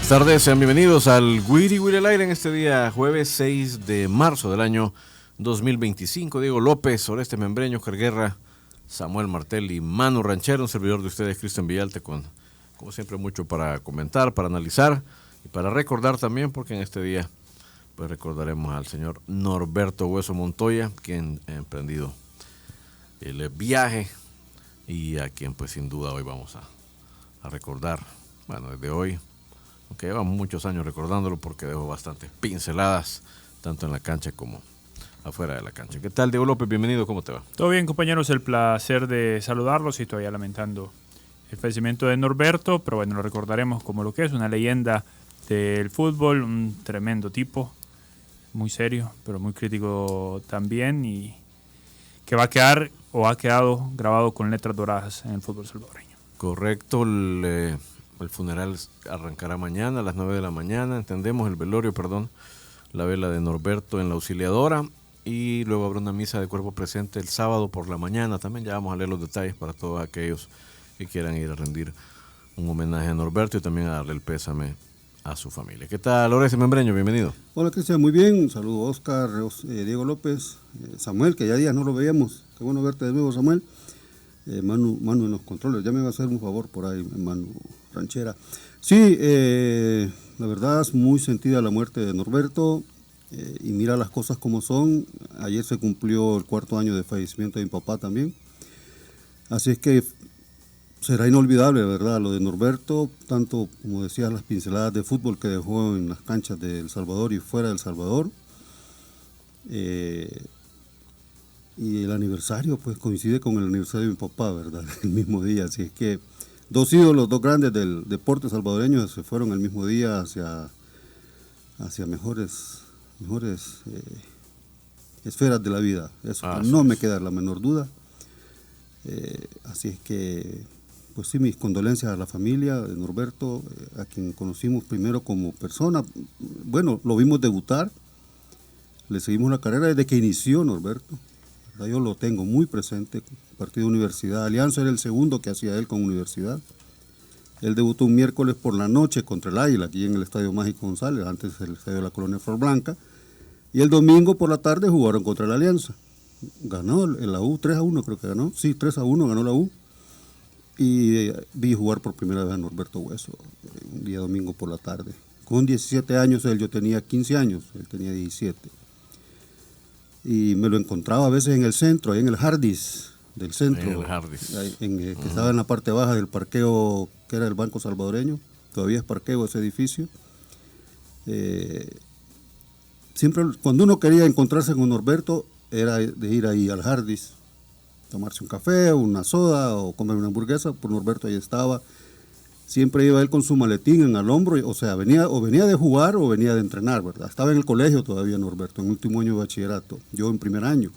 tardes, sean bienvenidos al Wiri Wiri al aire en este día jueves 6 de marzo del año 2025. Diego López, Oreste Membreño, Oscar Guerra, Samuel Martel y Manu Ranchero, un servidor de ustedes, Cristian Villalte, con como siempre mucho para comentar, para analizar y para recordar también, porque en este día pues recordaremos al señor Norberto Hueso Montoya, quien ha emprendido el viaje y a quien pues sin duda hoy vamos a recordar, bueno, desde hoy, aunque llevamos muchos años recordándolo porque dejó bastantes pinceladas, tanto en la cancha como afuera de la cancha. ¿Qué tal, Diego López? Bienvenido, ¿cómo te va? Todo bien, compañeros, el placer de saludarlos y todavía lamentando el fallecimiento de Norberto, pero bueno, lo recordaremos como lo que es, una leyenda del fútbol, un tremendo tipo, muy serio, pero muy crítico también, y que va a quedar o ha quedado grabado con letras doradas en el fútbol salvadoreño. Correcto, el funeral arrancará mañana a las 9 de la mañana, entendemos, el velorio, la vela de Norberto en la Auxiliadora, y luego habrá una misa de cuerpo presente el sábado por la mañana. También ya vamos a leer los detalles para todos aquellos que quieran ir a rendir un homenaje a Norberto y también a darle el pésame a su familia. ¿Qué tal, Oreste Membreño? Bienvenido. Hola, Cristian, muy bien. Un saludo a Oscar, Diego López, Samuel, que ya días no lo veíamos. Qué bueno verte de nuevo, Samuel. Manu en los controles. Ya me va a hacer un favor por ahí, Manu Ranchera. Sí, la verdad es muy sentida la muerte de Norberto, y mira las cosas como son. Ayer se cumplió el 4º año de fallecimiento de mi papá también. Así es que será inolvidable, ¿verdad?, lo de Norberto, tanto como decías, las pinceladas de fútbol que dejó en las canchas de El Salvador y fuera de El Salvador. Y el aniversario pues coincide con el aniversario de mi papá, ¿verdad?, el mismo día. Así es que dos ídolos, dos grandes del deporte salvadoreño se fueron el mismo día hacia mejores esferas de la vida. Eso no me queda la menor duda. Así es que, pues sí, mis condolencias a la familia de Norberto, a quien conocimos primero como persona. Bueno, lo vimos debutar, le seguimos la carrera desde que inició Norberto. Yo lo tengo muy presente, partido Universidad Alianza, era el segundo que hacía él con Universidad. Él debutó un miércoles por la noche contra el Águila, aquí en el Estadio Mágico González, antes el Estadio de la Colonia Flor Blanca, y el domingo por la tarde jugaron contra la Alianza. Ganó la U, 3-1 creo que ganó, sí, 3-1 ganó la U, y vi jugar por primera vez a Norberto Hueso, un día domingo por la tarde. Con 17 años él, yo tenía 15 años, él tenía 17. Y me lo encontraba a veces en el centro, ahí en el Hardis del centro, en el Hardis, que estaba en la parte baja del parqueo que era el Banco Salvadoreño, todavía es parqueo ese edificio. Siempre cuando uno quería encontrarse con Norberto era de ir ahí al Hardis, tomarse un café, una soda o comer una hamburguesa, por Norberto ahí estaba. Siempre iba él con su maletín en el hombro, o sea, venía de jugar o venía de entrenar, ¿verdad? Estaba en el colegio todavía Norberto, en último año de bachillerato, yo en primer año.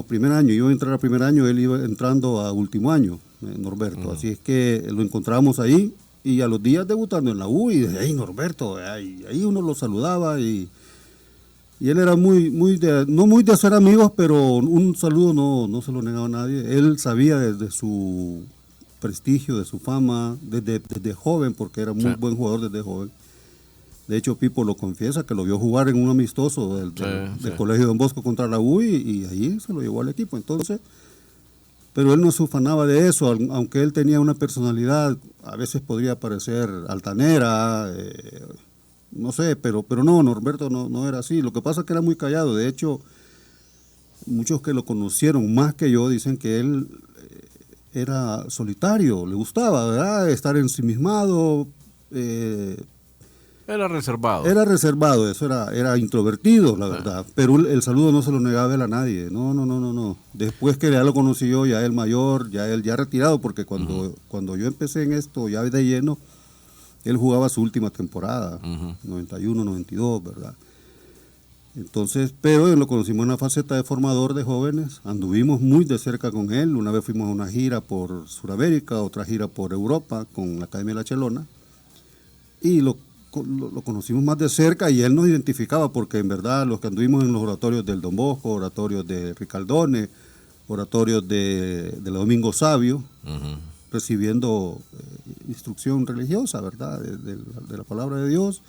Primer año, yo iba a entrar a primer año, él iba entrando a último año, Norberto. Así es que lo encontramos ahí y a los días debutando en la U, y de ahí Norberto, ahí uno lo saludaba y él era no muy de hacer amigos, pero un saludo no se lo negaba a nadie. Él sabía desde su prestigio, de su fama, desde joven, porque era muy buen jugador desde joven. De hecho, Pipo lo confiesa, que lo vio jugar en un amistoso del Colegio Don Bosco contra la U, y ahí se lo llevó al equipo. Entonces, pero él no se ufanaba de eso, aunque él tenía una personalidad, a veces podría parecer altanera, no sé, pero no, Norberto no era así. Lo que pasa es que era muy callado. De hecho, muchos que lo conocieron más que yo dicen que él era solitario, le gustaba, ¿verdad?, estar ensimismado. Era reservado. Era reservado, eso era introvertido, la verdad. Pero el saludo no se lo negaba él a nadie. No. Después que ya lo conocí yo, ya él mayor, ya él ya retirado, porque cuando yo empecé en esto ya de lleno, él jugaba su última temporada, 91, 92, ¿verdad? Entonces, pero lo conocimos en una faceta de formador de jóvenes, anduvimos muy de cerca con él. Una vez fuimos a una gira por Sudamérica, otra gira por Europa con la Academia de La Chelona, y lo conocimos más de cerca, y él nos identificaba, porque en verdad los que anduvimos en los oratorios del Don Bosco, oratorios de Ricaldone, oratorios de Domingo Sabio, recibiendo instrucción religiosa, ¿verdad? De la palabra de Dios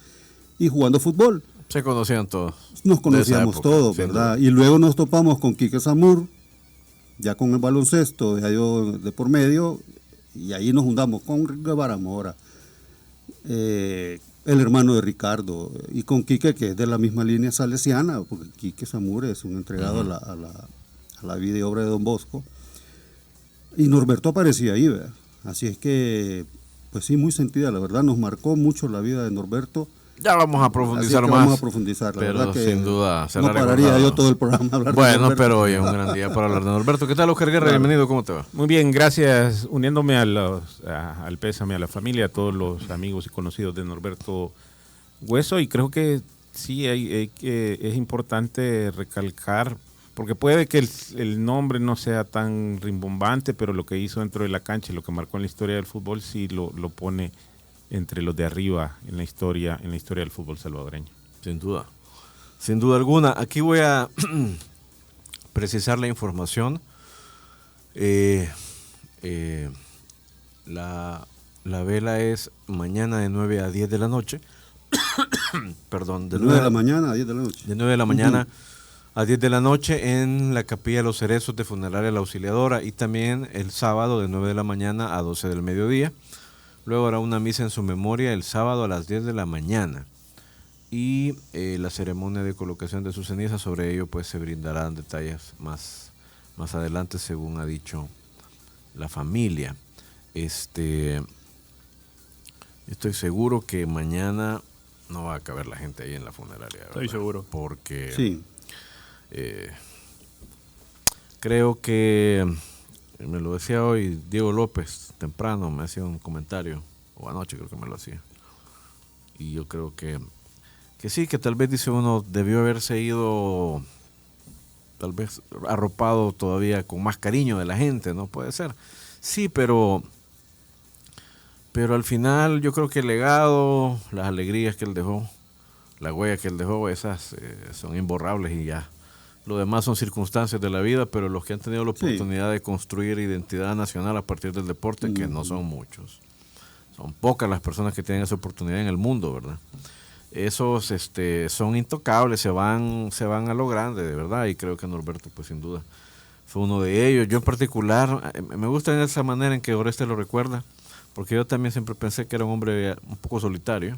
y jugando fútbol. Se conocían todos. Nos conocíamos todos, ¿verdad? Y luego nos topamos con Quique Zamur, ya con el baloncesto, ya yo de por medio, y ahí nos juntamos con Guevara Mora, el hermano de Ricardo, y con Quique, que es de la misma línea salesiana, porque Quique Zamur es un entregado a la vida y obra de Don Bosco. Y Norberto aparecía ahí, ¿verdad? Así es que, pues sí, muy sentida, la verdad, nos marcó mucho la vida de Norberto. Ya vamos a profundizar más. Vamos a profundizar, la pero verdad que sin duda será no pararía recordado. yo todo el programa a hablar de Bueno, Norberto. pero hoy es un gran día para hablar de Norberto. ¿Qué tal, Oscar Guerra? Claro. Bienvenido, ¿cómo te va? Muy bien, gracias. Uniéndome al pésame a la familia, a todos los amigos y conocidos de Norberto Hueso, y creo que sí es importante recalcar, porque puede que el nombre no sea tan rimbombante, pero lo que hizo dentro de la cancha y lo que marcó en la historia del fútbol sí lo pone entre los de arriba en la historia del fútbol salvadoreño. Sin duda alguna. Aquí voy a precisar la información. La vela es mañana de 9 a 10 de la noche. Perdón, De 9 de la mañana a 10 de la noche. De 9 de la mañana a 10 de la noche en la Capilla de los Cerezos de Funeraria La Auxiliadora, y también el sábado de 9 de la mañana a 12 del mediodía. Luego habrá una misa en su memoria el sábado a las 10 de la mañana. Y la ceremonia de colocación de sus cenizas, sobre ello pues se brindarán detalles más adelante, según ha dicho la familia. Estoy seguro que mañana no va a caber la gente ahí en la funeraria, ¿verdad? Estoy seguro. Porque Sí. Creo que, me lo decía hoy Diego López, temprano me hacía un comentario, o anoche creo que me lo hacía, y yo creo que sí, que tal vez, dice uno, debió haberse ido, tal vez arropado todavía con más cariño de la gente, ¿no? Puede ser. Sí, pero al final yo creo que el legado, las alegrías que él dejó, la huella que él dejó, esas son imborrables, y ya. Lo demás son circunstancias de la vida, pero los que han tenido la oportunidad de construir identidad nacional a partir del deporte, que no son muchos, son pocas las personas que tienen esa oportunidad en el mundo, ¿verdad? Esos son intocables, se van a lo grande, de verdad, y creo que Norberto, pues sin duda, fue uno de ellos. Yo en particular, me gusta en esa manera en que Oreste lo recuerda, porque yo también siempre pensé que era un hombre un poco solitario,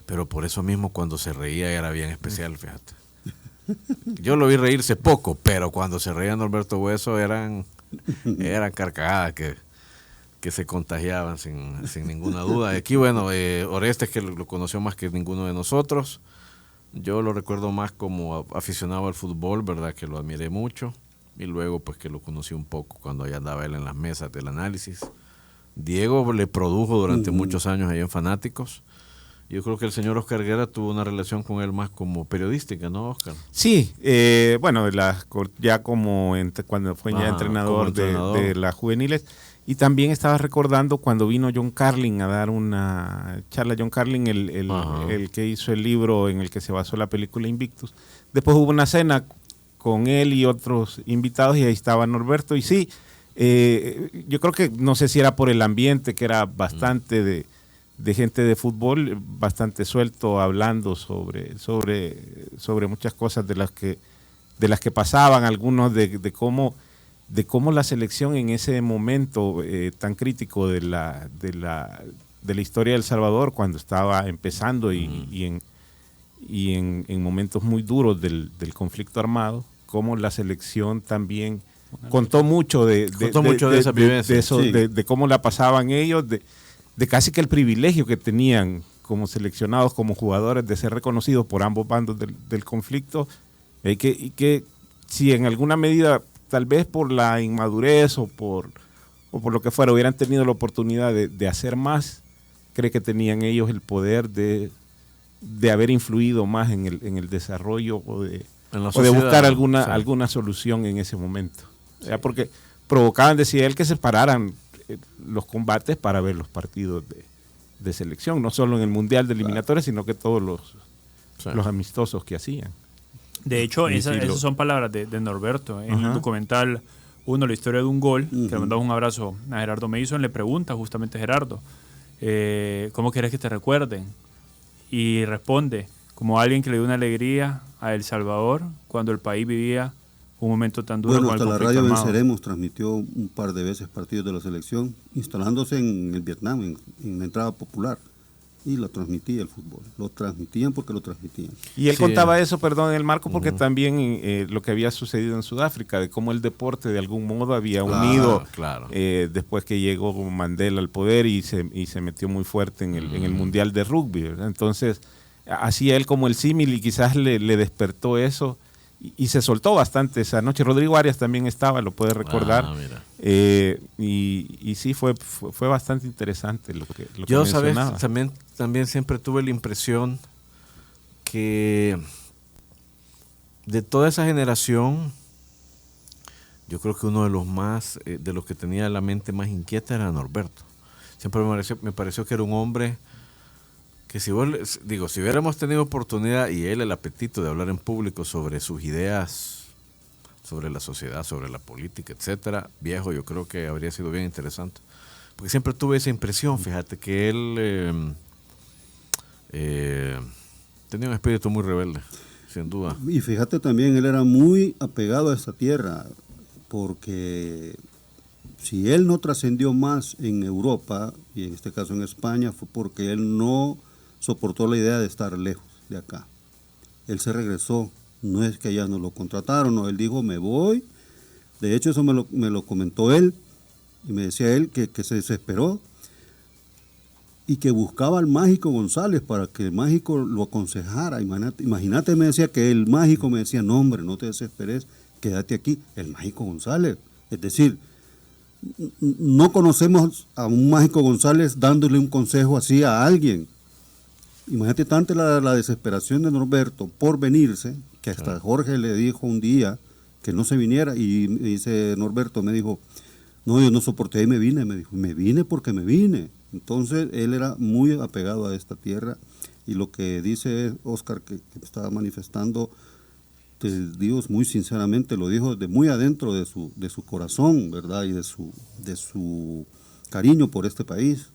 pero por eso mismo cuando se reía era bien especial, fíjate. Yo lo vi reírse poco, pero cuando se reía Norberto Hueso eran carcajadas que se contagiaban sin ninguna duda. Aquí, bueno, Orestes, que lo conoció más que ninguno de nosotros, yo lo recuerdo más como aficionado al fútbol, ¿verdad? Que lo admiré mucho, y luego pues que lo conocí un poco cuando ya andaba él en las mesas del análisis. Diego le produjo durante muchos años ahí en Fanáticos. Yo creo que el señor Oscar Guerra tuvo una relación con él más como periodística, ¿no, Oscar? Sí, bueno, ya cuando fue ya entrenador de las juveniles. Y también estaba recordando cuando vino John Carlin a dar una charla. John Carlin, el que hizo el libro en el que se basó la película Invictus. Después hubo una cena con él y otros invitados, y ahí estaba Norberto. Y sí, yo creo que, no sé si era por el ambiente, que era bastante de gente de fútbol, bastante suelto, hablando sobre muchas cosas de las que pasaban, algunos de cómo la selección en ese momento tan crítico de la historia de El Salvador, cuando estaba empezando y en momentos muy duros del conflicto armado, cómo la selección también contó mucho de esa vivencia, de cómo la pasaban ellos, de casi que el privilegio que tenían como seleccionados, como jugadores, de ser reconocidos por ambos bandos del conflicto, y que si en alguna medida, tal vez por la inmadurez o por lo que fuera, hubieran tenido la oportunidad de hacer más, cree que tenían ellos el poder de haber influido más en el desarrollo o de buscar alguna solución en ese momento. O sea, porque provocaban, decía él, que se pararan los combates para ver los partidos de selección, no solo en el Mundial de Eliminatorias, sino que todos los amistosos que hacían. De hecho, esas son palabras de Norberto. En el documental Uno, la historia de un gol, que le mandamos un abrazo a Gerardo Mason, le pregunta justamente a Gerardo, ¿cómo querés que te recuerden? Y responde, como alguien que le dio una alegría a El Salvador cuando el país vivía un momento tan duro. Bueno, con el hasta la conflicto radio armado. Venceremos transmitió un par de veces partidos de la selección, instalándose en el Vietnam, en la entrada popular. Y lo transmitía el fútbol. Lo transmitían porque lo transmitían. Y él contaba eso, perdón, en el marco, porque también lo que había sucedido en Sudáfrica, de cómo el deporte de algún modo había unido después que llegó Mandela al poder y se metió muy fuerte en el Mundial de Rugby, ¿verdad? Entonces, hacía él como el símil y quizás le despertó eso y se soltó bastante esa noche. Rodrigo Arias también estaba, lo puede recordar. Y sí, fue bastante interesante lo que yo, mencionaba. ¿sabes? También siempre tuve la impresión que de toda esa generación, yo creo que uno de los más, de los que tenía la mente más inquieta era Norberto. Siempre me pareció que era un hombre que si hubiéramos tenido oportunidad y él el apetito de hablar en público sobre sus ideas, sobre la sociedad, sobre la política, etcétera, viejo, yo creo que habría sido bien interesante. Porque siempre tuve esa impresión, fíjate, que él tenía un espíritu muy rebelde, sin duda. Y fíjate también, él era muy apegado a esta tierra, porque si él no trascendió más en Europa, y en este caso en España, fue porque él no soportó la idea de estar lejos de acá. Él se regresó, no es que allá no lo contrataron, no, él dijo, me voy. De hecho, eso me lo comentó él, y me decía él que se desesperó y que buscaba al Mágico González para que el Mágico lo aconsejara. Imagínate, me decía que el Mágico me decía, no hombre, no te desesperes, quédate aquí, el Mágico González. Es decir, no conocemos a un Mágico González dándole un consejo así a alguien. Imagínate tanto la desesperación de Norberto por venirse, que hasta Jorge le dijo un día que no se viniera, y dice Norberto, me dijo, no, yo no soporté y me vine, me dijo, me vine porque me vine. Entonces él era muy apegado a esta tierra, y lo que dice Oscar que estaba manifestando, te digo muy sinceramente, lo dijo de muy adentro de su corazón, ¿verdad? Y de su cariño por este país.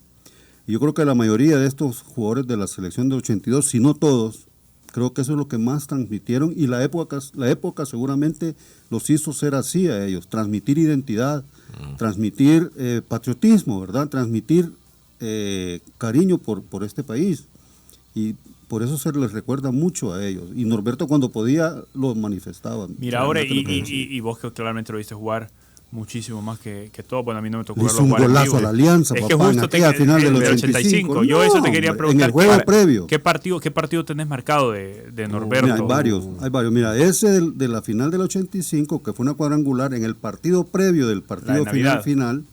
Y yo creo que la mayoría de estos jugadores de la selección del 82, si no todos, creo que eso es lo que más transmitieron, y la época seguramente los hizo ser así a ellos, transmitir identidad, transmitir patriotismo, ¿verdad? Transmitir cariño por este país, y por eso se les recuerda mucho a ellos. Y Norberto cuando podía lo manifestaba. Mira, ahora, y vos que claramente lo viste jugar muchísimo más que todo. Bueno, a mí no me tocó verlo jugar en vivo. Hizo un golazo a la Alianza, es que justo al final del 85. Yo no, eso te quería preguntar. En el juego previo. ¿Qué partido tenés marcado de Norberto? Mira, hay varios. Mira, ese de la final del 85, que fue una cuadrangular, en el partido previo del partido final,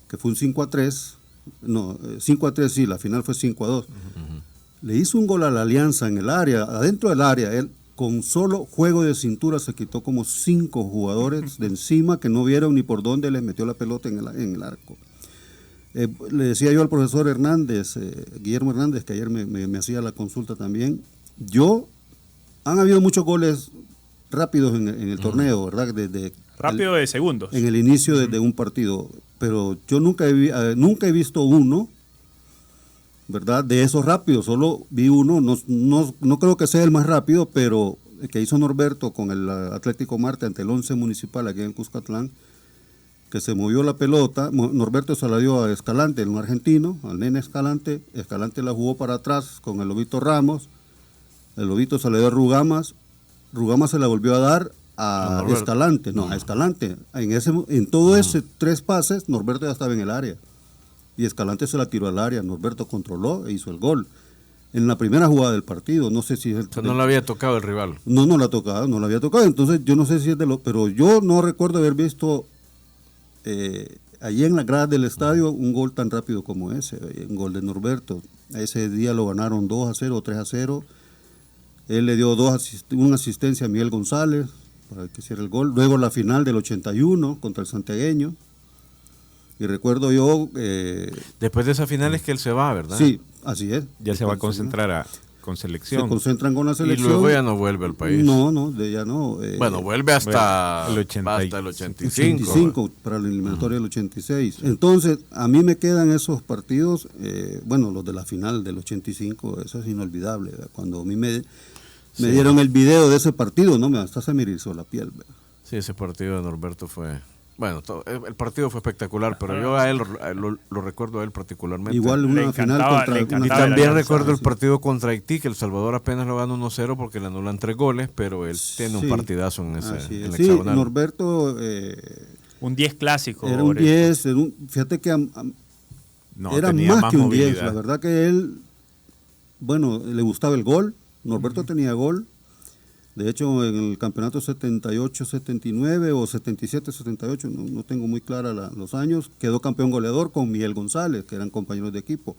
que fue un 5-3. No, 5-3 sí, la final fue 5-2. Le hizo un gol a la Alianza en el área, adentro del área. Él, con solo juego de cintura, se quitó como 5 jugadores de encima que no vieron ni por dónde les metió la pelota en el arco. Le decía yo al profesor Hernández, Guillermo Hernández, que ayer me hacía la consulta también, han habido muchos goles rápidos en el torneo, ¿verdad? Rápido de segundos. En el inicio de un partido, pero yo nunca he visto uno, ¿verdad? De esos rápidos, solo vi uno, no creo que sea el más rápido, pero el que hizo Norberto con el Atlético Marte ante el 11 Municipal aquí en Cuscatlán, que se movió la pelota. Norberto se la dio a Escalante, un argentino, al nene Escalante la jugó para atrás con el Lobito Ramos, el Lobito se la dio a Rugamas se la volvió a dar a Escalante, a Escalante. En todo ese 3 pases, Norberto ya estaba en el área. Y Escalante se la tiró al área, Norberto controló e hizo el gol. En la primera jugada del partido, no sé si es no le había tocado el rival. No la había tocado. Entonces yo no sé si es pero yo no recuerdo haber visto allí en la grada del estadio un gol tan rápido como ese, un gol de Norberto. Ese día lo ganaron 2-0 o 3-0. Él le dio una asistencia a Miguel González para que hiciera el gol. Luego la final del 81 contra el santiagueño. Y recuerdo yo... después de esa final es que él se va, ¿verdad? Sí, así es. Ya se va a concentrar con selección. Se concentran con la selección. Y luego ya no vuelve al país. No, ya no. Bueno, vuelve hasta el 85. Para la eliminatoria del 86. Entonces, a mí me quedan esos partidos, los de la final del 85, eso es inolvidable. ¿Verdad? Cuando a mí me dieron el video de ese partido, hasta se me erizó la piel. ¿Verdad? Sí, ese partido de Norberto fue... Bueno, el partido fue espectacular, pero yo a él lo recuerdo a él particularmente. Igual una final contra... Y también recuerdo el partido contra Haití, que El Salvador apenas lo gana 1-0 porque le anulan 3 goles, pero él tiene un partidazo en ese sí, hexagonal. Norberto... un 10 clásico. Era un 10, fíjate que era más que un 10. La verdad que él, le gustaba el gol. Norberto tenía gol. De hecho, en el campeonato 78-79 o 77-78, no tengo muy clara los años, quedó campeón goleador con Miguel González, que eran compañeros de equipo.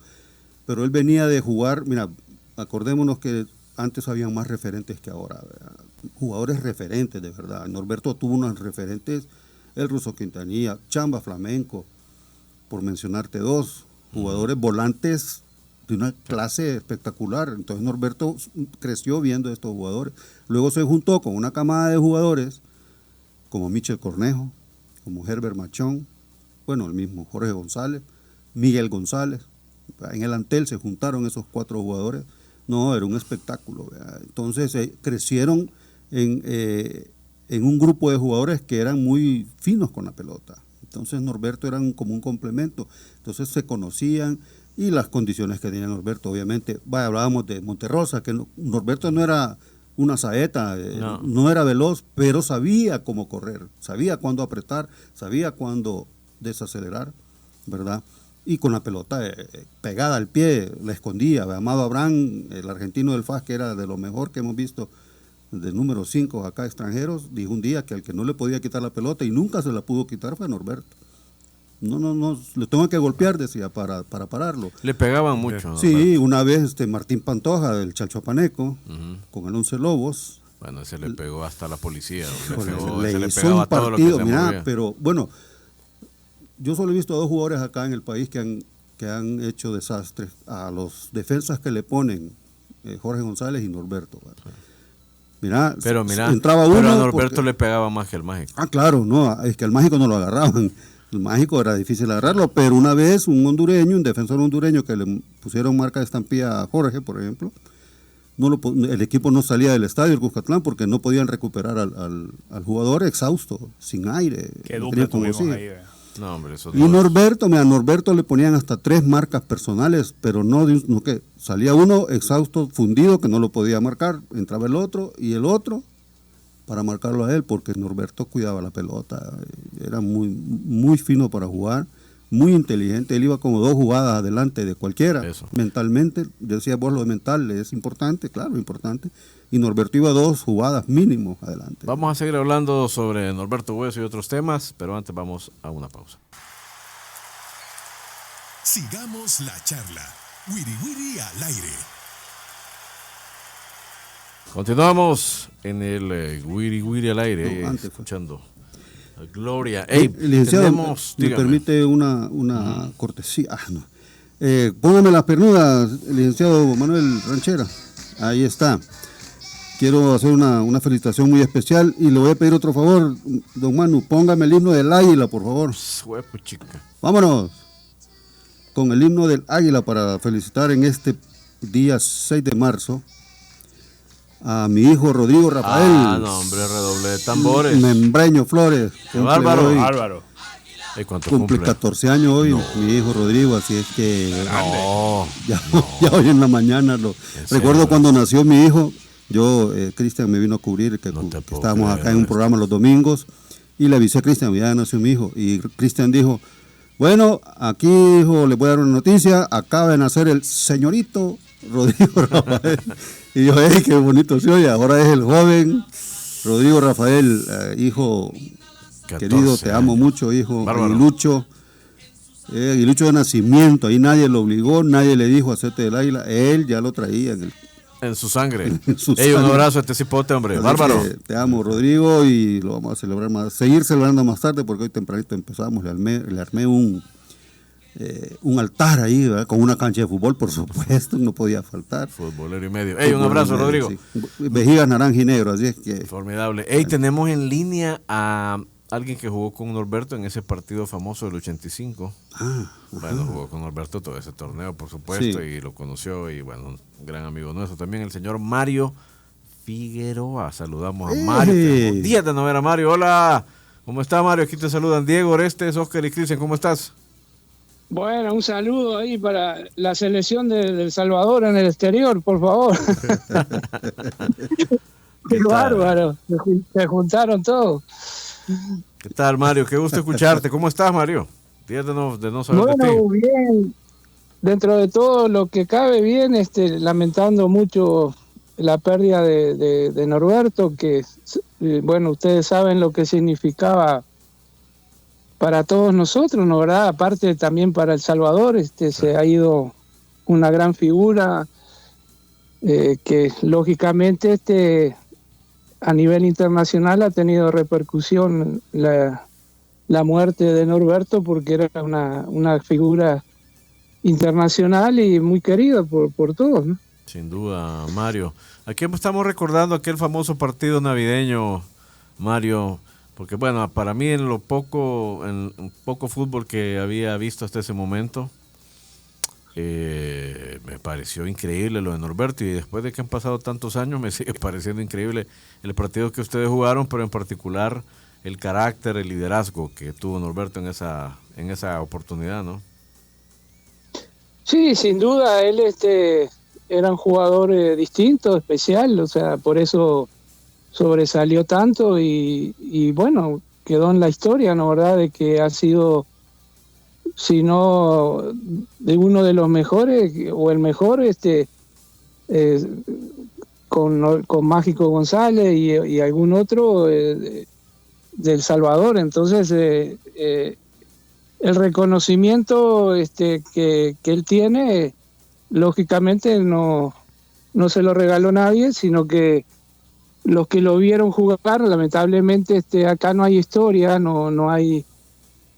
Pero él venía de jugar, mira, acordémonos que antes había más referentes que ahora, ¿verdad? Jugadores referentes, de verdad. Norberto tuvo unos referentes, el Ruso Quintanilla, Chamba Flamenco, por mencionarte 2, jugadores volantes de una clase espectacular. Entonces Norberto creció viendo a estos jugadores. Luego se juntó con una camada de jugadores como Michel Cornejo, como Herbert Machón, el mismo Jorge González, Miguel González. En el Antel se juntaron esos 4 jugadores. Era un espectáculo, ¿verdad? Entonces crecieron en un grupo de jugadores que eran muy finos con la pelota. Entonces Norberto era como un complemento. Entonces se conocían. Y las condiciones que tenía Norberto, obviamente. Hablábamos de Monterrosa, que Norberto no era una saeta, no era veloz, pero sabía cómo correr, sabía cuándo apretar, sabía cuándo desacelerar, ¿verdad? Y con la pelota pegada al pie, la escondía. Amado Abraham, el argentino del FAS, que era de lo mejor que hemos visto, del número 5 acá extranjeros, dijo un día que al que no le podía quitar la pelota y nunca se la pudo quitar fue Norberto. No, le tengo que golpear, decía, para pararlo. Le pegaban mucho. Sí, una vez Martín Pantoja, del Chalchuapaneco, con el 11 Lobos. Bueno, ese le pegó hasta la policía. Le hizo un partido, pero yo solo he visto a 2 jugadores acá en el país que han hecho desastres a los defensas que le ponen, Jorge González y Norberto. Pero entraba uno. Pero a Norberto le pegaba más que al Mágico. Claro, es que al Mágico no lo agarraban. El Mágico era difícil agarrarlo, pero una vez un defensor hondureño que le pusieron marca de estampilla a Jorge, por ejemplo, el equipo no salía del estadio, el Cuscatlán, porque no podían recuperar al jugador exhausto, sin aire. Qué dupla tuvimos ahí. Y Norberto le ponían hasta 3 marcas personales, pero no que salía uno exhausto, fundido, que no lo podía marcar, entraba el otro y el otro para marcarlo a él, porque Norberto cuidaba la pelota, era muy, muy fino para jugar, muy inteligente, él iba como 2 jugadas adelante de cualquiera. Eso. Mentalmente, decía vos, lo de mental es importante, claro, importante, y Norberto iba 2 jugadas mínimo adelante. Vamos a seguir hablando sobre Norberto Hueso y otros temas, pero antes vamos a una pausa. Sigamos la charla. Wiri Wiri al aire. Continuamos en el Wiri Wiri al aire, escuchando a Gloria. Licenciado, me permite una cortesía. Póngame las pernudas, licenciado Manuel Ranchera. Ahí está. Quiero hacer una felicitación muy especial y le voy a pedir otro favor, don Manu, póngame el himno del Águila, por favor. Vámonos con el himno del Águila para felicitar en este día 6 de marzo a mi hijo Rodrigo Rafael. Redoble de tambores. Membreño Flores. Bárbaro. Cumple 14 años hoy, mi hijo Rodrigo, así es que ya hoy en la mañana recuerdo cuando nació mi hijo. Yo, Cristian me vino a cubrir, que estábamos acá en un programa los domingos, y le avisé a Cristian, ya nació mi hijo, y Cristian dijo, bueno, aquí, hijo, le voy a dar una noticia, acaba de nacer el señorito Rodrigo Rafael. Y yo, qué bonito se oye, ahora es el joven Rodrigo Rafael, hijo 14, querido, te amo mucho, hijo, Aguilucho de nacimiento, ahí nadie lo obligó, nadie le dijo hacerte del Águila, él ya lo traía en su sangre. Un abrazo a este cipote, hombre. Bárbaro. Te amo, Rodrigo, y lo vamos a celebrar seguir celebrando más tarde, porque hoy tempranito empezamos, le armé un un altar ahí, ¿verdad? Con una cancha de fútbol, por supuesto, no podía faltar. Futbolero y medio. Un abrazo, Rodrigo. Sí. Vejigas naranja y negro, así es que... Formidable. Tenemos en línea a alguien que jugó con Norberto en ese partido famoso del 85. Bueno, jugó con Norberto todo ese torneo, por supuesto, y lo conoció, y bueno, un gran amigo nuestro también, el señor Mario Figueroa. Saludamos a Mario. Días de no ver a Mario. Hola, ¿cómo está, Mario? Aquí te saludan Diego, Orestes, Oscar y Cristian. ¿Cómo estás? Bueno, un saludo ahí para la selección de El Salvador en el exterior, por favor. Qué bárbaro, se juntaron todos. ¿Qué tal, Mario? Qué gusto escucharte. ¿Cómo estás, Mario? Días de no saber de ti. Bueno, bien. Dentro de todo lo que cabe, bien, lamentando mucho la pérdida de Norberto, que, bueno, ustedes saben lo que significaba para todos nosotros, ¿no, verdad? Aparte también para El Salvador, se ha ido una gran figura que lógicamente a nivel internacional ha tenido repercusión la muerte de Norberto, porque era una figura internacional y muy querida por todos, ¿no? Sin duda, Mario. Aquí estamos recordando aquel famoso partido navideño, Mario, porque bueno, para mí en un poco fútbol que había visto hasta ese momento, me pareció increíble lo de Norberto, y después de que han pasado tantos años me sigue pareciendo increíble el partido que ustedes jugaron, pero en particular el carácter, el liderazgo que tuvo Norberto en esa oportunidad, ¿no? Sí, sin duda, él era un jugador distinto, especial, o sea, por eso sobresalió tanto y bueno, quedó en la historia, ¿no, verdad? De que ha sido, si no de uno de los mejores o el mejor, con Mágico González y algún otro de El Salvador. Entonces el reconocimiento que él tiene, lógicamente no se lo regaló nadie, sino que los que lo vieron jugar, lamentablemente acá no hay historia, no hay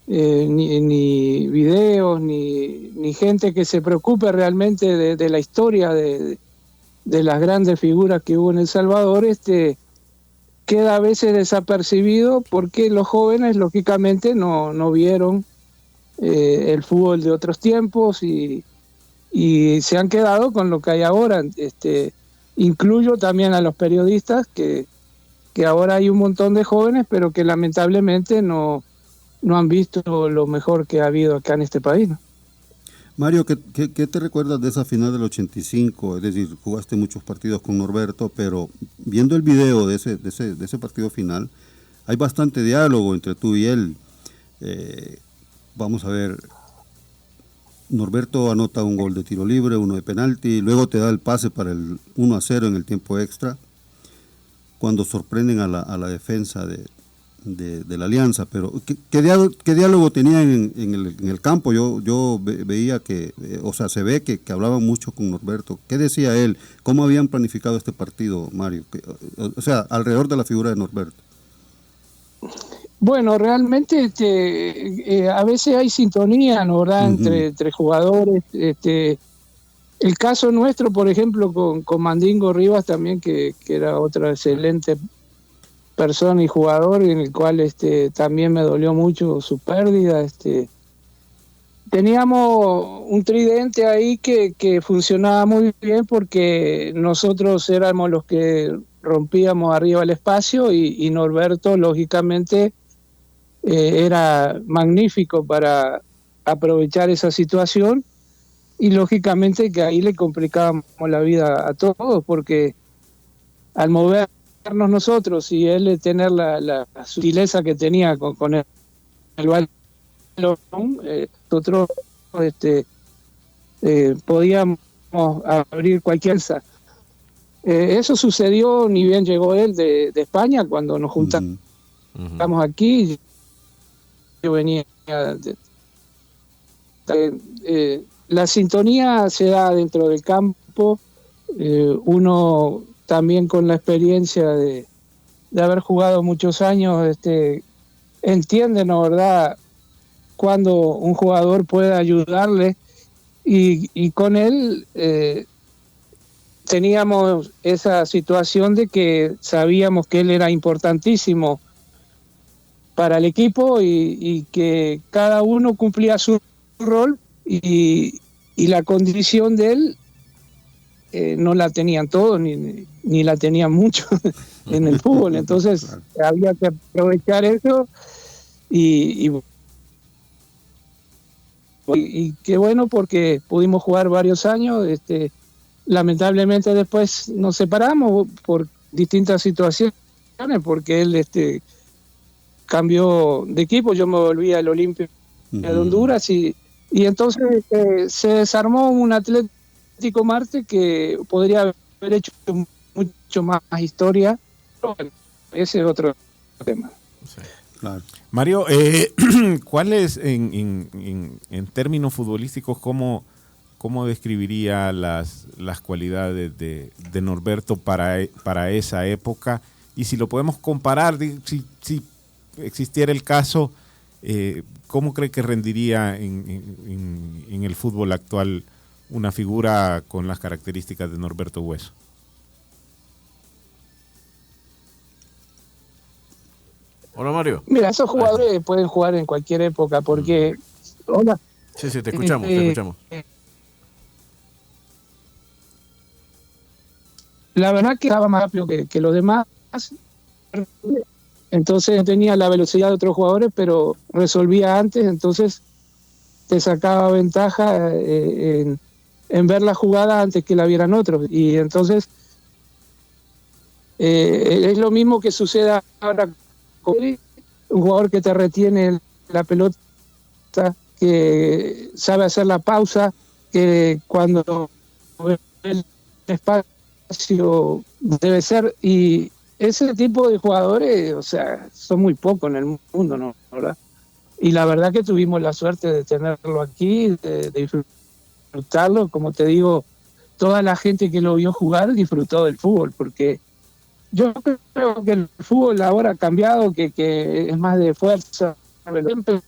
ni videos, ni gente que se preocupe realmente de la historia de las grandes figuras que hubo en El Salvador. Queda a veces desapercibido porque los jóvenes lógicamente no vieron el fútbol de otros tiempos y se han quedado con lo que hay ahora. Incluyo también a los periodistas, que ahora hay un montón de jóvenes, pero que lamentablemente no han visto lo mejor que ha habido acá en este país, ¿no? Mario, ¿qué te recuerdas de esa final del 85? Es decir, jugaste muchos partidos con Norberto, pero viendo el video de ese partido final, hay bastante diálogo entre tú y él. Vamos a ver, Norberto anota un gol de tiro libre, uno de penalti, luego te da el pase para el 1-0 en el tiempo extra, cuando sorprenden a la defensa de la Alianza. Pero ¿qué diálogo tenían en el campo? Yo veía que, o sea, se ve que hablaban mucho con Norberto. ¿Qué decía él? ¿Cómo habían planificado este partido, Mario? O sea, alrededor de la figura de Norberto. Bueno, realmente a veces hay sintonía, ¿no, verdad? Entre jugadores. El caso nuestro, por ejemplo, con Mandingo Rivas también, que era otra excelente persona y jugador, en el cual también me dolió mucho su pérdida. Teníamos un tridente ahí que funcionaba muy bien, porque nosotros éramos los que rompíamos arriba el espacio y Norberto, lógicamente, era magnífico para aprovechar esa situación, y lógicamente que ahí le complicábamos la vida a todos, porque al movernos nosotros y él tener la sutileza que tenía con el balón, nosotros podíamos abrir cualquier cosa. Eso sucedió ni bien llegó él de España, cuando nos juntamos aquí. Yo venía la sintonía se da dentro del campo. Uno también, con la experiencia de haber jugado muchos años, entiende, ¿no, verdad?, cuando un jugador puede ayudarle, y con él teníamos esa situación de que sabíamos que él era importantísimo para el equipo y que cada uno cumplía su rol, y la condición de él no la tenían todos ni la tenían mucho en el fútbol. Entonces había que aprovechar eso y qué bueno, porque pudimos jugar varios años. Lamentablemente después nos separamos por distintas situaciones, porque él cambió de equipo, yo me volví al Olimpia de Honduras, y entonces se desarmó un Atlético Marte que podría haber hecho mucho más historia, pero bueno, ese es otro tema. Sí. Claro. Mario, ¿cuál es en términos futbolísticos, cómo describiría las cualidades de Norberto para esa época? Y si lo podemos comparar, si existiera el caso, ¿cómo cree que rendiría en el fútbol actual una figura con las características de Norberto Hueso? Hola, Mario. Mira, esos jugadores pueden jugar en cualquier época, porque... Hola. Sí, te escuchamos, te escuchamos. La verdad que estaba más rápido que los demás, entonces tenía la velocidad de otros jugadores, pero resolvía antes, entonces te sacaba ventaja en ver la jugada antes que la vieran otros. Y entonces es lo mismo que sucede ahora con un jugador que te retiene la pelota, que sabe hacer la pausa, que cuando el espacio debe ser, y ese tipo de jugadores, o sea, son muy pocos en el mundo, ¿no? ¿Verdad? Y la verdad que tuvimos la suerte de tenerlo aquí, de disfrutarlo. Como te digo, toda la gente que lo vio jugar disfrutó del fútbol, porque yo creo que el fútbol ahora ha cambiado, que es más de fuerza. Siempre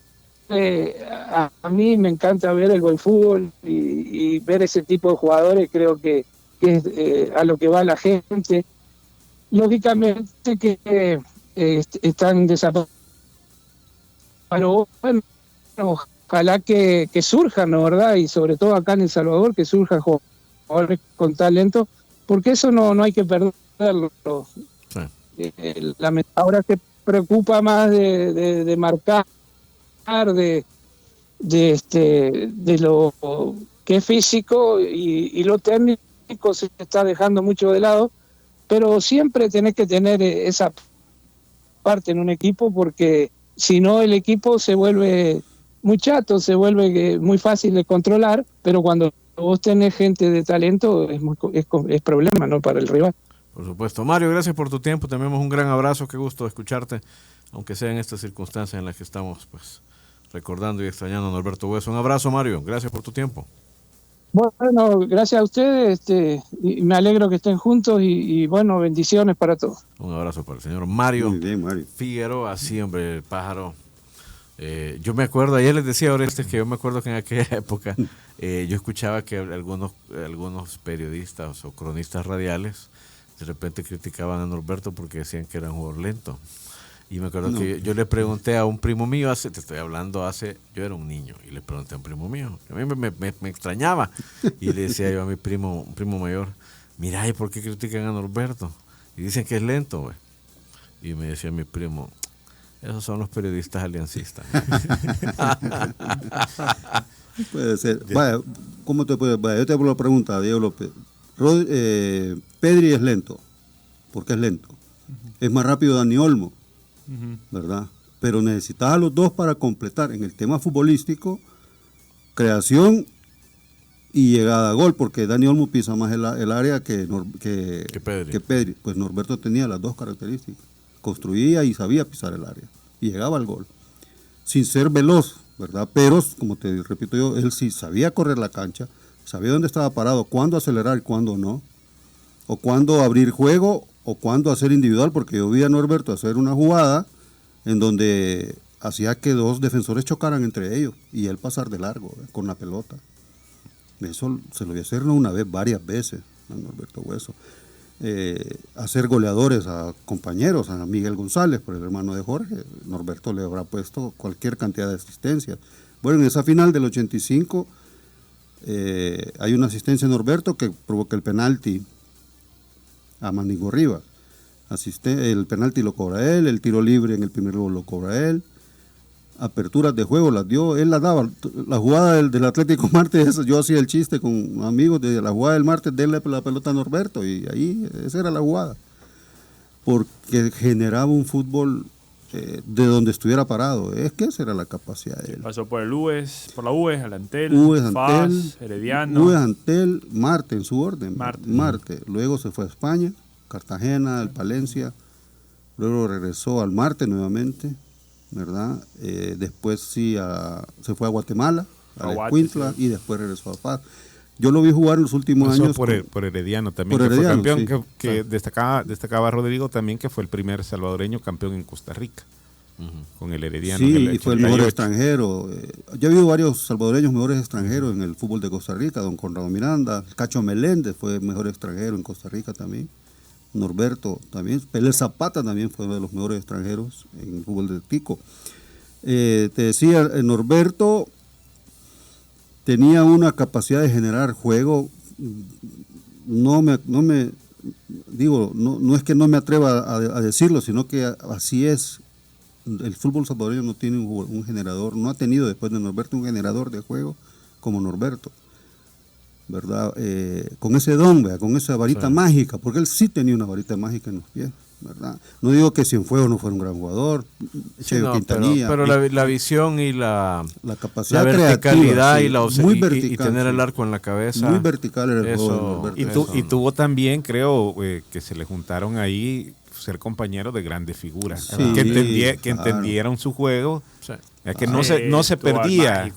a mí me encanta ver el buen fútbol y ver ese tipo de jugadores. Creo que es a lo que va la gente. Lógicamente que están desapareciendo, pero bueno, ojalá que surjan, ¿no? ¿Verdad? Y sobre todo acá en El Salvador, que surjan jugadores con talento, porque eso no hay que perderlo. Sí. Ahora se preocupa más de marcar, de lo que es físico, y lo técnico se está dejando mucho de lado, pero siempre tenés que tener esa parte en un equipo, porque si no el equipo se vuelve muy chato, se vuelve muy fácil de controlar, pero cuando vos tenés gente de talento es problema, ¿no?, para el rival. Por supuesto. Mario, gracias por tu tiempo, te enviamos un gran abrazo, qué gusto escucharte, aunque sea en estas circunstancias en las que estamos pues recordando y extrañando a Norberto Hueso. Un abrazo, Mario, gracias por tu tiempo. Bueno, gracias a ustedes, y me alegro que estén juntos, y bueno, bendiciones para todos. Un abrazo para el señor Mario. Muy bien, Mario Figueroa, así, hombre, el pájaro. Yo me acuerdo, ayer les decía a Orestes que yo me acuerdo que en aquella época yo escuchaba que algunos periodistas o cronistas radiales de repente criticaban a Norberto porque decían que era un jugador lento. Y me acuerdo que yo le pregunté a un primo mío, yo era un niño, y le pregunté a un primo mío, a mí me extrañaba, y le decía yo a un primo mayor, mira, ¿y por qué critican a Norberto? Y dicen que es lento, güey. Y me decía mi primo, esos son los periodistas aliancistas. Puede ser. Vaya, ¿cómo te puede? Vaya, yo te hago la pregunta, Diego López. Pedri es lento. ¿Por qué es lento? Es más rápido Dani Olmo, ¿verdad? Pero necesitas a los dos para completar en el tema futbolístico, creación y llegada a gol, porque Dani Olmo pisa más el área que Pedri. Pues Norberto tenía las dos características. Construía y sabía pisar el área y llegaba al gol. Sin ser veloz, ¿verdad? Pero, como te repito yo, él sí sabía correr la cancha, sabía dónde estaba parado, cuándo acelerar y cuándo no, o cuándo abrir juego o cuándo hacer individual, porque yo vi a Norberto hacer una jugada en donde hacía que dos defensores chocaran entre ellos y él pasar de largo con la pelota. Eso se lo voy a hacer no una vez, varias veces a Norberto Hueso. Hacer goleadores a compañeros, a Miguel González, por el hermano de Jorge, Norberto le habrá puesto cualquier cantidad de asistencias. Bueno, en esa final del 85 hay una asistencia de Norberto que provoca el penalti a Mandingo Rivas. El penalti lo cobra él, el tiro libre en el primer gol lo cobra él. Aperturas de juego las dio, él las daba. La jugada del Atlético Martes, yo hacía el chiste con amigos de la jugada del martes, denle la pelota a Norberto, y ahí esa era la jugada. Porque generaba un fútbol de donde estuviera parado. Es que esa era la capacidad de él. Pasó por el UES, por la UES, el Antel, FAS, Herediano. UES, Antel, Marte en su orden. Marte. Luego se fue a España, Cartagena, al Palencia. Luego regresó al Marte nuevamente, ¿verdad? Después se fue a Guatemala, a Escuintla, sí. Y después regresó a Paz. Yo lo vi jugar en los últimos años. Por Herediano también, por Herediano, fue campeón, sí. que destacaba Rodrigo también, que fue el primer salvadoreño campeón en Costa Rica, con el Herediano. Sí, y fue el mejor extranjero. Yo he visto varios salvadoreños mejores extranjeros en el fútbol de Costa Rica, don Conrado Miranda, Cacho Meléndez fue el mejor extranjero en Costa Rica también. Norberto también, Pelé Zapata también fue uno de los mejores extranjeros en el fútbol de Tico. Te decía, Norberto tenía una capacidad de generar juego. No es que no me atreva a decirlo, sino que así es. El fútbol salvadoreño no tiene un generador, no ha tenido después de Norberto un generador de juego como Norberto, ¿verdad? Con ese don, ¿verdad? Con esa varita mágica, porque él sí tenía una varita mágica en los pies, ¿verdad? No digo que Cienfuegos no fuera un gran jugador, Quintanilla, pero la visión y la capacidad, la verticalidad creativa, sí, y tener el arco en la cabeza. Muy vertical era el juego de Norberto. Y tuvo también, creo, que se le juntaron ahí ser compañeros de grandes figuras, sí, que entendieran su juego, que no se perdía.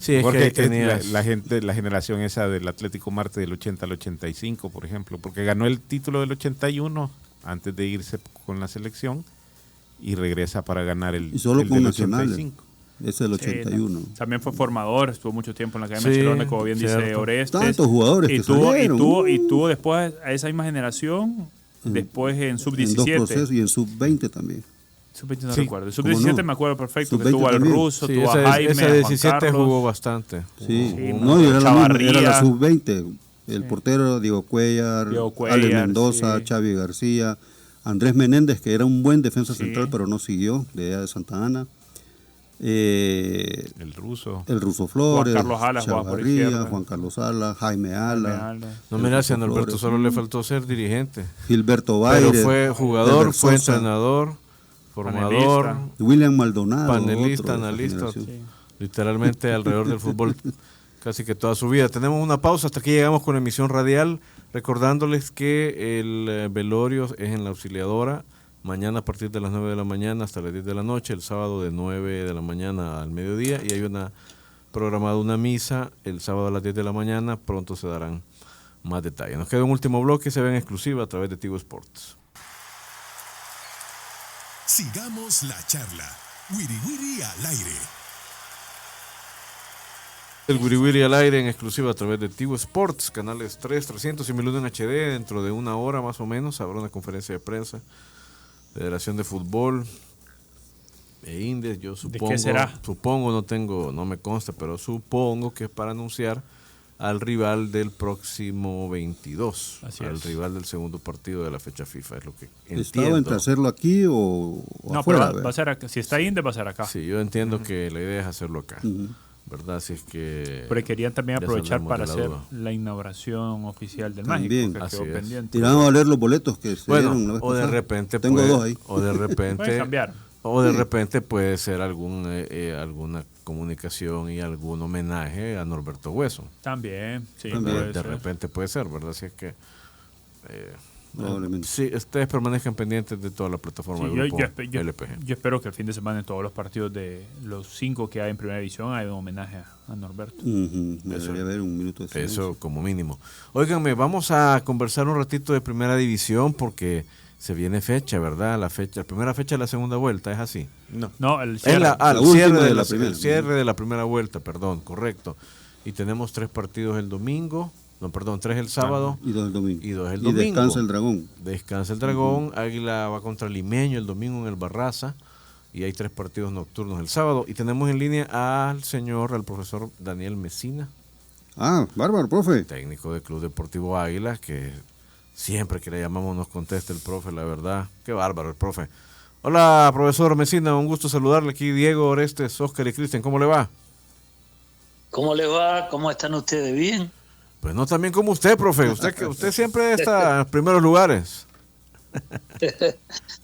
Sí, es porque que la generación esa del Atlético Marte del 80 al 85, por ejemplo, porque ganó el título del 81 antes de irse con la selección y regresa para ganar el del Nacional 85. Es el 81. También fue formador, estuvo mucho tiempo en la Academia de Barcelona, como bien dice Orestes. Tantos jugadores que salieron. Y tuvo después a esa misma generación, después en Sub-17. En 2 procesos y en Sub-20 también. Sub-20 no recuerdo. Sub-17 no? Me acuerdo perfecto, que tuvo al también. ruso, tuvo a Jaime, esa 17 Juan Carlos. jugó bastante. Sí, no, era la Sub-20. El portero Diego Cuellar, Ale Mendoza, Xavi García, Andrés Menéndez, que era un buen defensa central, pero no siguió, de allá de Santa Ana. El ruso Flores, Juan Carlos Alas, Chavarría, Juan Carlos Alas, Jaime Ala. No, mira, si a Norberto solo le faltó ser dirigente. Gilberto Baire. Pero fue jugador, fue entrenador, formador, panelista. William Maldonado, panelista, analista, literalmente alrededor del fútbol casi que toda su vida. Tenemos una pausa, hasta aquí llegamos con emisión radial, recordándoles que el velorio es en la Auxiliadora, mañana a partir de las 9 de la mañana hasta las 10 de la noche, el sábado de 9 de la mañana al mediodía, y hay programada una misa el sábado a las 10 de la mañana, pronto se darán más detalles. Nos queda un último bloque, se ve en exclusiva a través de Tigo Sports. Sigamos la charla. Wiri Wiri al aire. El Wiri Wiri al aire en exclusiva a través de Tigo Sports, canales 300 y 1001 en HD. Dentro de una hora más o menos habrá una conferencia de prensa. Federación de Fútbol e Indies, yo supongo. ¿De qué será? Supongo, no me consta, pero supongo que es para anunciar al rival del próximo 22, rival del segundo partido de la fecha FIFA, es lo que entiendo. ¿Estaba entre hacerlo aquí o afuera? Pero va a ser acá. Si está Indes, va a ser acá. Sí, yo entiendo que la idea es hacerlo acá, ¿verdad? Así es que... Pero querían también aprovechar para hacer la inauguración oficial del Mágico, que quedó pendiente. Tiramos a leer los boletos que se dieron la vez pasada. De repente tengo 2 ahí. O de repente... Pueden cambiar. O de repente puede ser alguna comunicación y algún homenaje a Norberto Hueso. También, sí. De repente puede ser, ¿verdad? Así es que... sí, ustedes permanezcan pendientes de toda la plataforma del grupo LPG. Yo espero que el fin de semana en todos los partidos de los 5 que hay en primera división haya un homenaje a Norberto. Debería haber un minuto de silencio. Eso como mínimo. Óiganme, vamos a conversar un ratito de primera división porque se viene fecha, ¿verdad? La primera fecha de la segunda vuelta, ¿es así? No, el cierre. El cierre de la primera vuelta, perdón, correcto. Y tenemos 3 partidos el domingo, 3 el sábado. Y 2 el domingo. Y descansa el Dragón. Descansa el Dragón, Águila va contra Limeño el domingo en el Barraza. Y hay 3 partidos nocturnos el sábado. Y tenemos en línea al profesor Daniel Mesina. Bárbaro, profe. Técnico del Club Deportivo Águila, que siempre que le llamamos nos contesta el profe, la verdad. Qué bárbaro el profe. Hola, profesor Mesina, un gusto saludarle aquí. Diego, Orestes, Oscar y Cristian, ¿cómo le va? ¿Cómo le va? ¿Cómo están ustedes? ¿Bien? Pues no tan bien como usted, profe. Usted siempre está en los primeros lugares.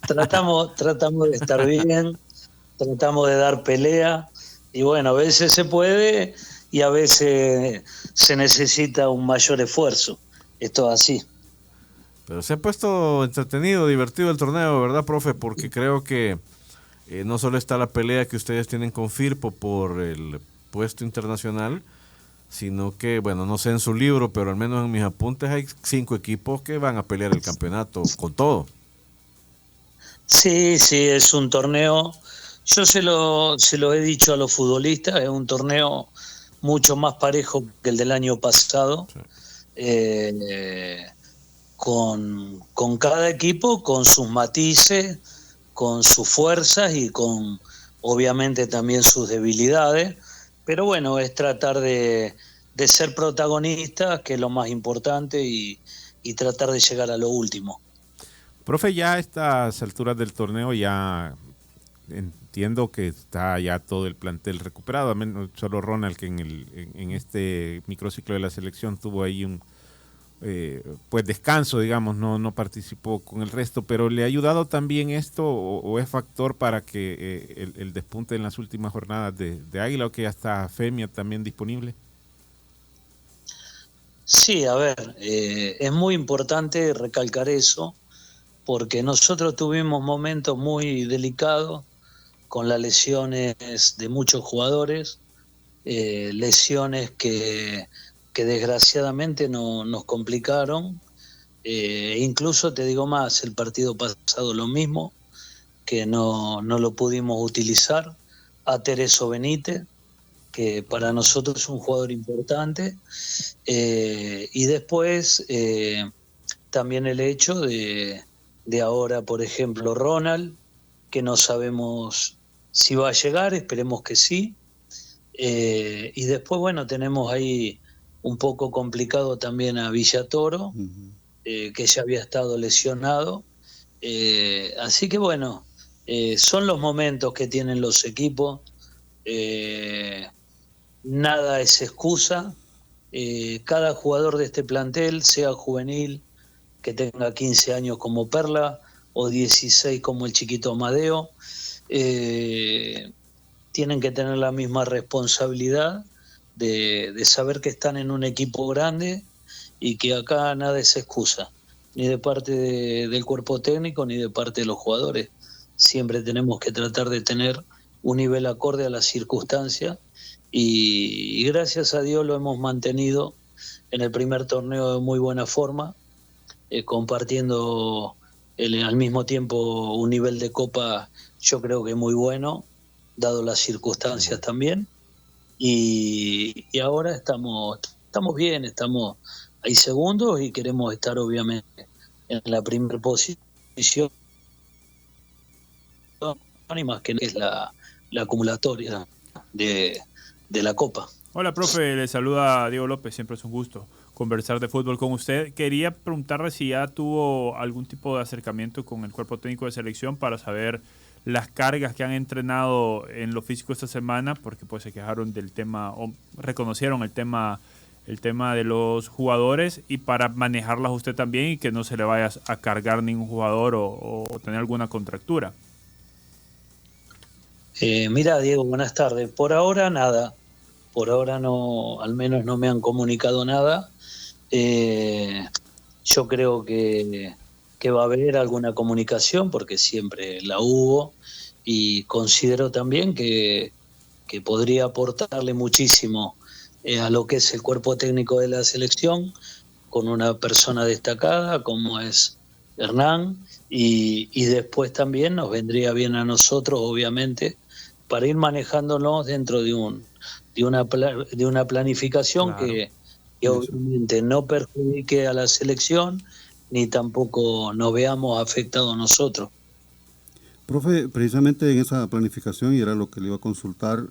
Tratamos de estar bien, tratamos de dar pelea y bueno, a veces se puede y a veces se necesita un mayor esfuerzo. Esto es así. Pero se ha puesto entretenido, divertido el torneo, ¿verdad, profe? Porque creo que no solo está la pelea que ustedes tienen con Firpo por el puesto internacional, sino que, bueno, no sé en su libro, pero al menos en mis apuntes hay 5 equipos que van a pelear el campeonato con todo. Sí, es un torneo, yo se lo he dicho a los futbolistas, es un torneo mucho más parejo que el del año pasado, sí. Con cada equipo, con sus matices, con sus fuerzas y con obviamente también sus debilidades, pero bueno, es tratar de ser protagonistas, que es lo más importante, y tratar de llegar a lo último. Profe, ya a estas alturas del torneo ya entiendo que está ya todo el plantel recuperado, a menos solo Ronald, que en este microciclo de la selección tuvo ahí un pues descanso, digamos, no participó con el resto, pero ¿le ha ayudado también esto o es factor para que el despunte en las últimas jornadas de Águila, o que ya está Femia también disponible? Sí, a ver, es muy importante recalcar eso, porque nosotros tuvimos momentos muy delicados con las lesiones de muchos jugadores, lesiones que desgraciadamente nos complicaron, incluso te digo más, el partido pasado lo mismo, que no lo pudimos utilizar, a Tereso Benítez, que para nosotros es un jugador importante, y después también el hecho de ahora, por ejemplo, Ronald, que no sabemos si va a llegar, esperemos que sí, y después, bueno, tenemos ahí un poco complicado también a Villatoro, que ya había estado lesionado, así que bueno, son los momentos que tienen los equipos, nada es excusa, cada jugador de este plantel, sea juvenil, que tenga 15 años como Perla o 16 como el chiquito Amadeo, tienen que tener la misma responsabilidad de saber que están en un equipo grande y que acá nada es excusa, ni de parte del cuerpo técnico ni de parte de los jugadores. Siempre tenemos que tratar de tener un nivel acorde a las circunstancias y gracias a Dios lo hemos mantenido en el primer torneo de muy buena forma, compartiendo al mismo tiempo un nivel de copa, yo creo que muy bueno, dado las circunstancias también, y ahora estamos bien, estamos ahí segundos y queremos estar obviamente en la primera posición, y más que es la acumulatoria de la Copa. Hola, profe, le saluda Diego López, siempre es un gusto conversar de fútbol con usted. Quería preguntarle si ya tuvo algún tipo de acercamiento con el cuerpo técnico de selección para saber las cargas que han entrenado en lo físico esta semana, porque pues se quejaron del tema, o reconocieron el tema de los jugadores, y para manejarlas usted también y que no se le vaya a cargar ningún jugador o tener alguna contractura. Mira, Diego, buenas tardes. Por ahora nada. Por ahora no, al menos no me han comunicado nada. Yo creo que va a haber alguna comunicación, porque siempre la hubo, y considero también que podría aportarle muchísimo a lo que es el cuerpo técnico de la selección, con una persona destacada como es Hernán, y después también nos vendría bien a nosotros, obviamente, para ir manejándonos dentro de una planificación Claro. que obviamente no perjudique a la selección ni tampoco nos veamos afectados nosotros. Profe, precisamente en esa planificación, y era lo que le iba a consultar,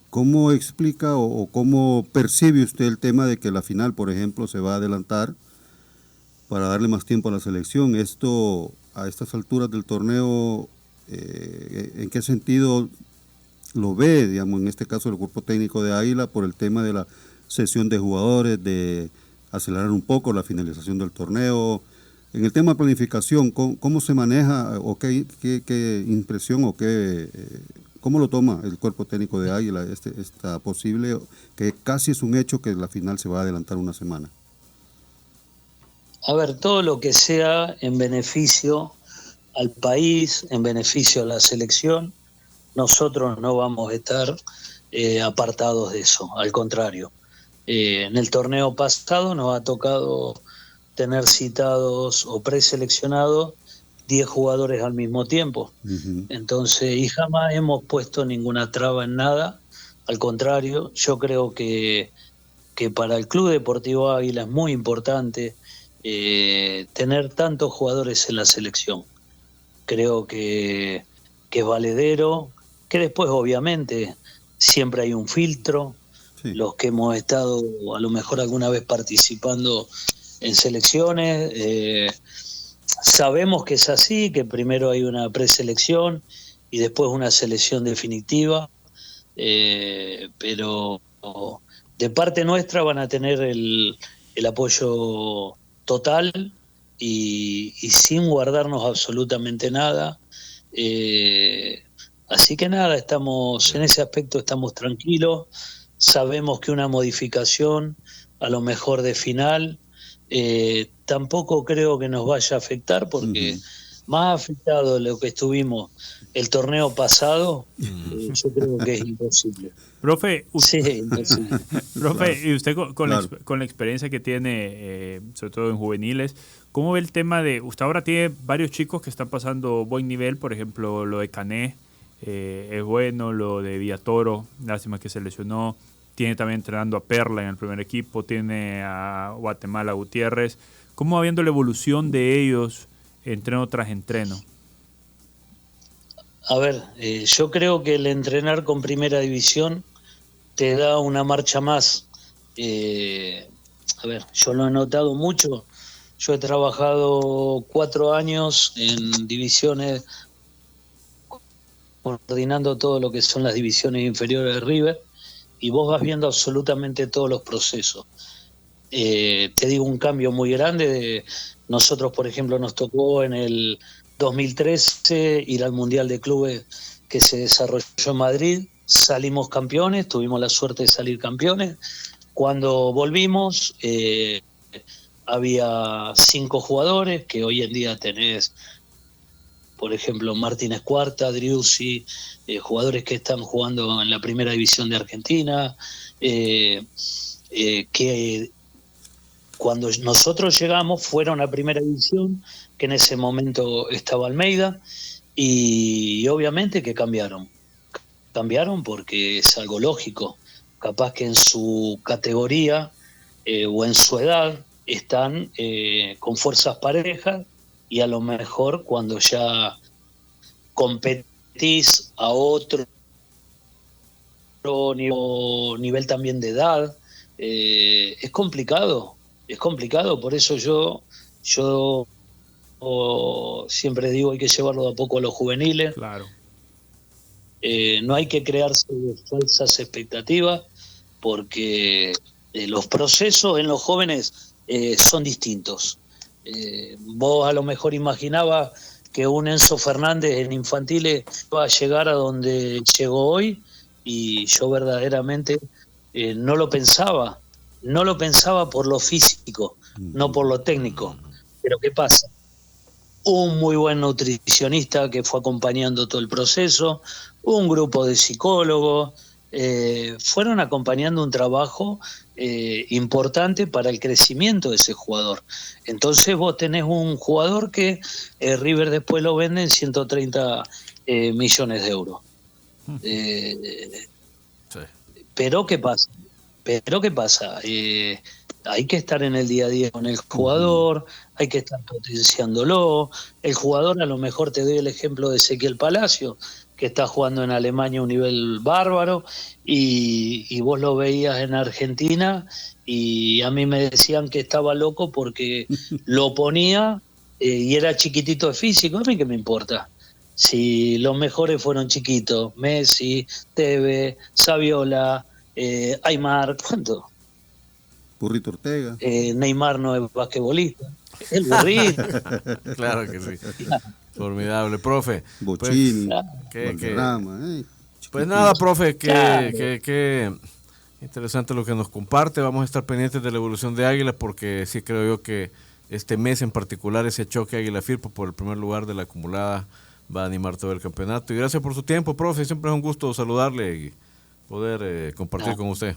¿cómo explica o cómo percibe usted el tema de que la final, por ejemplo, se va a adelantar para darle más tiempo a la selección? Esto, a estas alturas del torneo, ¿en qué sentido lo ve, digamos, en este caso el cuerpo técnico de Águila, por el tema de la cesión de jugadores, de acelerar un poco la finalización del torneo? En el tema de planificación, ¿cómo se maneja o qué impresión o cómo lo toma el cuerpo técnico de Águila esta posible, que casi es un hecho que la final se va a adelantar una semana? A ver, todo lo que sea en beneficio al país, en beneficio a la selección, nosotros no vamos a estar apartados de eso, al contrario. En el torneo pasado nos ha tocado tener citados o preseleccionados 10 jugadores al mismo tiempo. Uh-huh. Entonces, y jamás hemos puesto ninguna traba en nada. Al contrario, yo creo que para el Club Deportivo Águila es muy importante tener tantos jugadores en la selección. Creo que es valedero, que después obviamente siempre hay un filtro. Sí. Los que hemos estado a lo mejor alguna vez participando en selecciones, sabemos que es así, que primero hay una preselección y después una selección definitiva, pero de parte nuestra van a tener el apoyo total y sin guardarnos absolutamente nada, así que nada, estamos en ese aspecto, estamos tranquilos, sabemos que una modificación a lo mejor de final tampoco creo que nos vaya a afectar, porque más afectado de lo que estuvimos el torneo pasado, yo creo que es imposible. Profe, sí, imposible. Profe, y usted con la experiencia que tiene, sobre todo en juveniles, ¿cómo ve el tema de, usted ahora tiene varios chicos que están pasando buen nivel, por ejemplo, lo de Cané, es bueno, lo de Villatoro, lástima que se lesionó, tiene también entrenando a Perla en el primer equipo, tiene a Guatemala Gutiérrez. ¿Cómo va viendo la evolución de ellos entreno tras entreno? A ver, yo creo que el entrenar con primera división te da una marcha más. A ver, yo lo he notado mucho. Yo he trabajado 4 años en divisiones, coordinando todo lo que son las divisiones inferiores de River, y vos vas viendo absolutamente todos los procesos. Te digo un cambio muy grande. Nosotros, por ejemplo, nos tocó en el 2013 ir al Mundial de Clubes que se desarrolló en Madrid. Salimos campeones, tuvimos la suerte de salir campeones. Cuando volvimos, había 5 jugadores, que hoy en día tenés, por ejemplo, Martínez Cuarta, Driussi, jugadores que están jugando en la primera división de Argentina, que cuando nosotros llegamos fueron a primera división, que en ese momento estaba Almeida, y obviamente que cambiaron porque es algo lógico, capaz que en su categoría o en su edad están con fuerzas parejas, y a lo mejor cuando ya competís a otro nivel también de edad, es complicado, por eso yo siempre digo hay que llevarlo de a poco a los juveniles. Claro. No hay que crearse falsas expectativas, porque los procesos en los jóvenes son distintos. Vos a lo mejor imaginabas que un Enzo Fernández en infantiles va a llegar a donde llegó hoy, y yo verdaderamente no lo pensaba por lo físico, no por lo técnico. Pero ¿qué pasa? Un muy buen nutricionista que fue acompañando todo el proceso, un grupo de psicólogos, fueron acompañando un trabajo importante para el crecimiento de ese jugador. Entonces vos tenés un jugador que River después lo vende en 130 millones de euros. Sí. Pero ¿qué pasa? Hay que estar en el día a día con el jugador, hay que estar potenciándolo. El jugador, a lo mejor te doy el ejemplo de Ezequiel Palacio, que está jugando en Alemania a un nivel bárbaro, y vos lo veías en Argentina, y a mí me decían que estaba loco porque lo ponía y era chiquitito de físico. A mí qué me importa. Si los mejores fueron chiquitos, Messi, Tevez, Saviola, Aymar, ¿cuánto? Burrito Ortega. Neymar no es basquetbolista. El burrito. Claro que sí. Formidable, profe. Bochini, Pues, Valderrama, pues nada, profe, que interesante lo que nos comparte. Vamos a estar pendientes de la evolución de Águila, porque sí creo yo que este mes en particular, ese choque Águila-Firpo por el primer lugar de la acumulada va a animar todo el campeonato. Y gracias por su tiempo, profe. Siempre es un gusto saludarle y poder compartir con usted.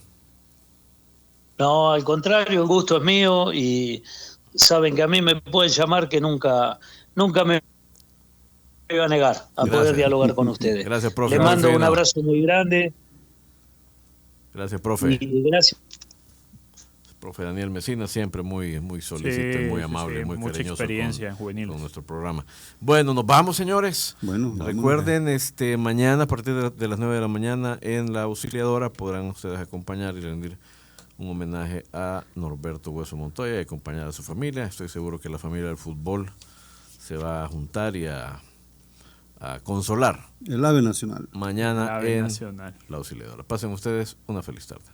No, al contrario, el gusto es mío, y saben que a mí me pueden llamar, que nunca me voy a negar a poder dialogar con ustedes. Gracias, profe. Le mando un abrazo muy grande. Gracias, profe. Y gracias. Profe Daniel Mesina, siempre muy solícito, muy amable, muy mucha cariñoso experiencia en juveniles con nuestro programa. Bueno, nos vamos, señores. Bueno, recuerden, mañana a partir de las 9 de la mañana en la Auxiliadora podrán ustedes acompañar y rendir un homenaje a Norberto Hueso Montoya y acompañar a su familia. Estoy seguro que la familia del fútbol se va a juntar y a consolar. El ave nacional. Mañana el ave en nacional. la Auxiliadora. Pasen ustedes una feliz tarde.